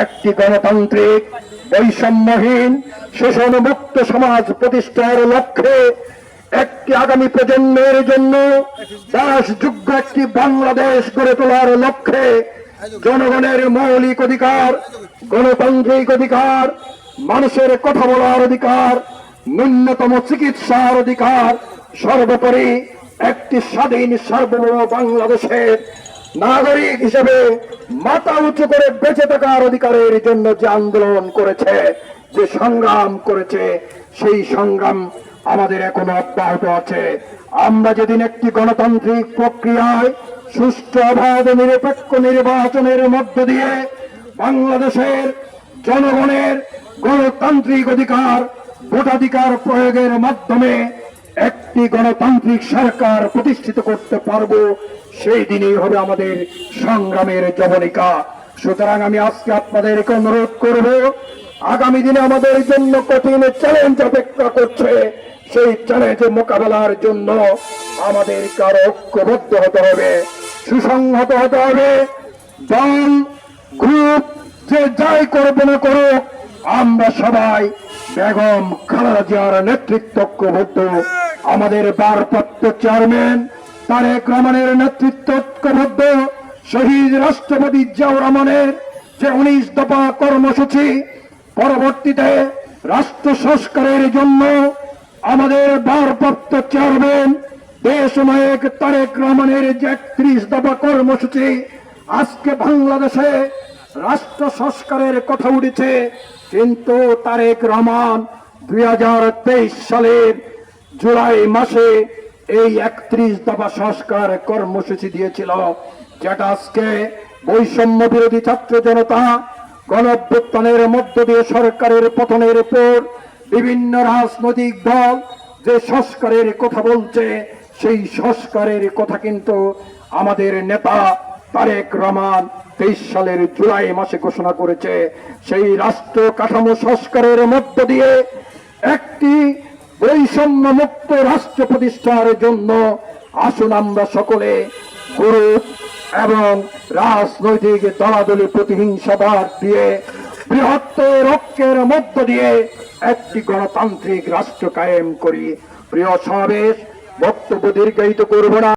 একটি গণতান্ত্রিক বৈষম্যহীন শোষণমুক্ত সমাজ প্রতিষ্ঠার লক্ষ্যে একটি আগামী প্রজন্মের জন্য দাসযোগ্য একটি বাংলাদেশ গড়ে তোলার লক্ষ্যে জনগণের মৌলিক অধিকার, গণতান্ত্রিক অধিকার, মানুষের কথা বলার অধিকার, ন্যূনতম চিকিৎসার অধিকার, সর্বোপরি একটি স্বাধীন সার্বভৌম বাংলাদেশের নাগরিক হিসেবে মাথা উঁচু করে বেঁচে থাকার অধিকারের জন্য যে আন্দোলন করেছে, যে সংগ্রাম করেছে, সেই সংগ্রাম আমাদের এখনো অব্যাহত আছে। আমরা যেদিন একটি গণতান্ত্রিক প্রক্রিয়ায় সুষ্ঠু অবাধ নিরপেক্ষ নির্বাচনের মধ্য দিয়ে বাংলাদেশের জনগণের গণতান্ত্রিক অধিকার, ভোটাধিকার প্রয়োগের মাধ্যমে একটি গণতান্ত্রিক সরকার প্রতিষ্ঠিত করতে পারব, সেই দিনই হবে আমাদের সংগ্রামের যবনিকা। সুতরাং আমি আজকে আপনাদেরকে অনুরোধ করব, আগামী দিনে আমাদের জন্য কঠিন চ্যালেঞ্জ অপেক্ষা করছে। সেই চ্যালেঞ্জ মোকাবেলার জন্য আমাদেরকে আরো ঐক্যবদ্ধ হতে হবে, সুসংহত হতে হবে। দল গ্রুপ যে যাই করবে না করুক, আমরা সবাই বেগম খালেদা জিয়ার নেতৃত্ব ঐক্যবদ্ধ। আমাদের ভারপ্রাপ্ত চেয়ারম্যান তারেক রহমানের নেতৃত্ব ঐক্যবদ্ধ। শহীদ রাষ্ট্রপতি জিয়াউর রহমানের যে 19 দফা কর্মসূচি, পরবর্তীতে রাষ্ট্র সংস্কারের জন্য আমাদের ভারপ্রাপ্ত চেয়ারম্যান দেশনায়ক তারেক রহমানের যে 31 দফা কর্মসূচি, আজকে বাংলাদেশে রাষ্ট্র সংস্কারের কথা উঠেছে, কিন্তু তারেক রহমান 2023 সালের জুলাই মাসে এই 31 দফা সংস্কার কর্মসূচি দিয়েছিল, যেটা আজকে বৈষম্য বিরোধী ছাত্র জনতা গণঅভ্যুত্থানের মধ্য দিয়ে সরকারের পতনের পর বিভিন্ন রাজনৈতিক দল যে সংস্কারের কথা বলছে, সেই সংস্কারের কথা কিন্তু আমাদের নেতা তারেক রহমান 23 সালের জুলাই মাসে ঘোষণা করেছে। সেই রাষ্ট্র কাঠামো সংস্কারের মধ্য দিয়ে একটি বৈষম্য মুক্ত রাষ্ট্র প্রতিষ্ঠার জন্য আসুন আমরা সকলে গ্রুপ এবং রাজনৈতিক দলাদলি প্রতিহিংসাবাদ দিয়ে বৃহত্তর ঐক্যের মধ্য দিয়ে একটি গণতান্ত্রিক রাষ্ট্র কায়েম করি। প্রিয় সমাবেশ, বক্তব্য দীর্ঘায়িত করব না।